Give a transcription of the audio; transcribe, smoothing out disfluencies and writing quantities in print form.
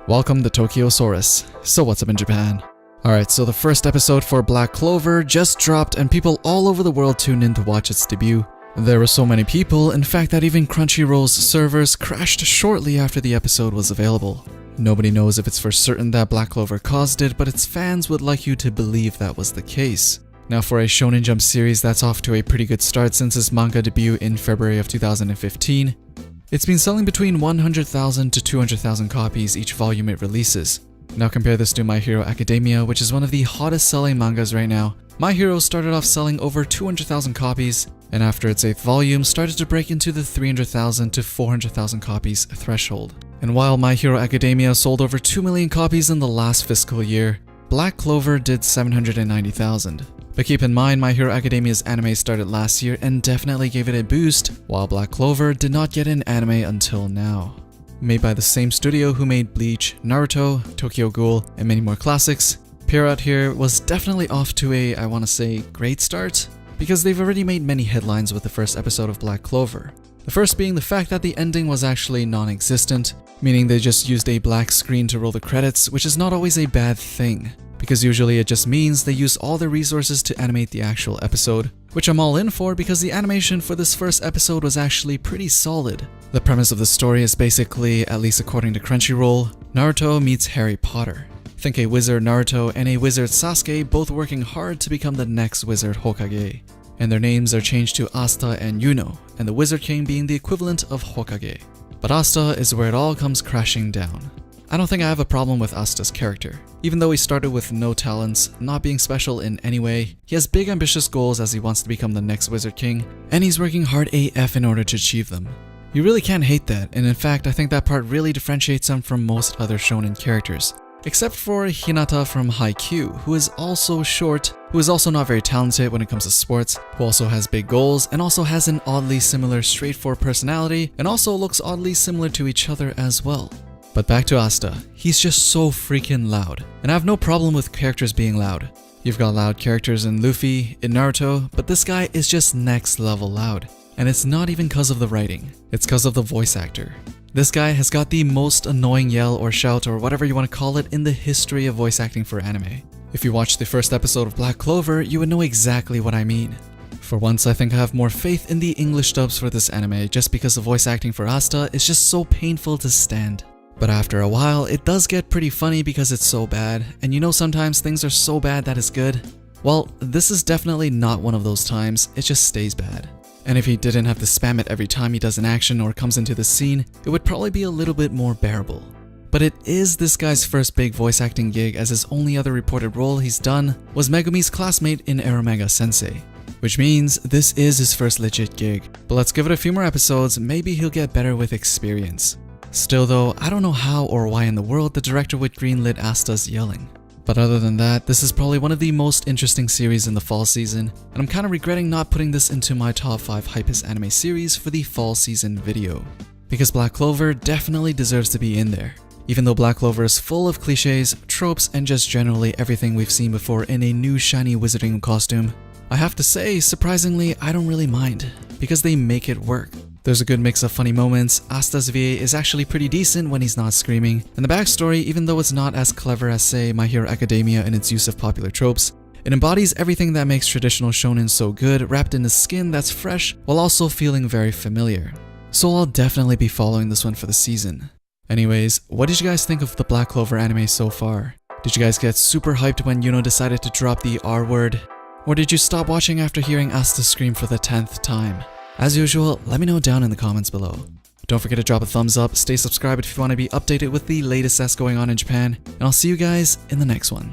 Welcome to Tokyosaurus. So what's up in Japan? Alright, so the first episode for Black Clover just dropped and people all over the world tuned in to watch its debut. There were so many people, in fact, that even Crunchyroll's servers crashed shortly after the episode was available. Nobody knows if it's for certain that Black Clover caused it, but its fans would like you to believe that was the case. Now for a Shonen Jump series that's off to a pretty good start since its manga debut in February of 2015, it's been selling between 100,000 to 200,000 copies each volume it releases. Now compare this to My Hero Academia, which is one of the hottest selling mangas right now. My Hero started off selling over 200,000 copies, and after its 8th volume started to break into the 300,000 to 400,000 copies threshold. And while My Hero Academia sold over 2 million copies in the last fiscal year, Black Clover did 790,000. But keep in mind, My Hero Academia's anime started last year and definitely gave it a boost, while Black Clover did not get an anime until now. Made by the same studio who made Bleach, Naruto, Tokyo Ghoul, and many more classics, Pierrot here was definitely off to a, I want to say, great start, because they've already made many headlines with the first episode of Black Clover. The first being the fact that the ending was actually non-existent, meaning they just used a black screen to roll the credits, which is not always a bad thing, because usually it just means they use all their resources to animate the actual episode, which I'm all in for because the animation for this first episode was actually pretty solid. The premise of the story is basically, at least according to Crunchyroll, Naruto meets Harry Potter. Think a wizard Naruto and a wizard Sasuke both working hard to become the next wizard Hokage. And their names are changed to Asta and Yuno, and the Wizard King being the equivalent of Hokage. But Asta is where it all comes crashing down. I don't think I have a problem with Asta's character. Even though he started with no talents, not being special in any way, he has big ambitious goals as he wants to become the next Wizard King, and he's working hard AF in order to achieve them. You really can't hate that, and in fact I think that part really differentiates him from most other shonen characters. Except for Hinata from Haikyuu, who is also short, who is also not very talented when it comes to sports, who also has big goals, and also has an oddly similar straightforward personality, and also looks oddly similar to each other as well. But back to Asta, he's just so freaking loud, and I have no problem with characters being loud. You've got loud characters in Luffy, in Naruto, but this guy is just next level loud. And it's not even cause of the writing, it's cause of the voice actor. This guy has got the most annoying yell or shout or whatever you want to call it in the history of voice acting for anime. If you watched the first episode of Black Clover, you would know exactly what I mean. For once, I think I have more faith in the English dubs for this anime just because the voice acting for Asta is just so painful to stand. But after a while, it does get pretty funny because it's so bad, and you know sometimes things are so bad that it's good? Well, this is definitely not one of those times, it just stays bad. And if he didn't have to spam it every time he does an action or comes into the scene, it would probably be a little bit more bearable. But it is this guy's first big voice acting gig, as his only other reported role he's done was Megumi's classmate in Eromega Sensei. Which means this is his first legit gig. But let's give it a few more episodes, maybe he'll get better with experience. Still though, I don't know how or why in the world the director would greenlit Asta's yelling. But other than that, this is probably one of the most interesting series in the fall season, and I'm kinda regretting not putting this into my top 5 hypest anime series for the fall season video. Because Black Clover definitely deserves to be in there. Even though Black Clover is full of cliches, tropes, and just generally everything we've seen before in a new shiny wizarding costume, I have to say, surprisingly, I don't really mind, because they make it work. There's a good mix of funny moments, Asta's VA is actually pretty decent when he's not screaming, and the backstory, even though it's not as clever as say My Hero Academia in its use of popular tropes, it embodies everything that makes traditional shonen so good, wrapped in a skin that's fresh while also feeling very familiar. So I'll definitely be following this one for the season. Anyways, what did you guys think of the Black Clover anime so far? Did you guys get super hyped when Yuno decided to drop the R word? Or did you stop watching after hearing Asta scream for the 10th time? As usual, let me know down in the comments below. Don't forget to drop a thumbs up, stay subscribed if you want to be updated with the latest that's going on in Japan, and I'll see you guys in the next one.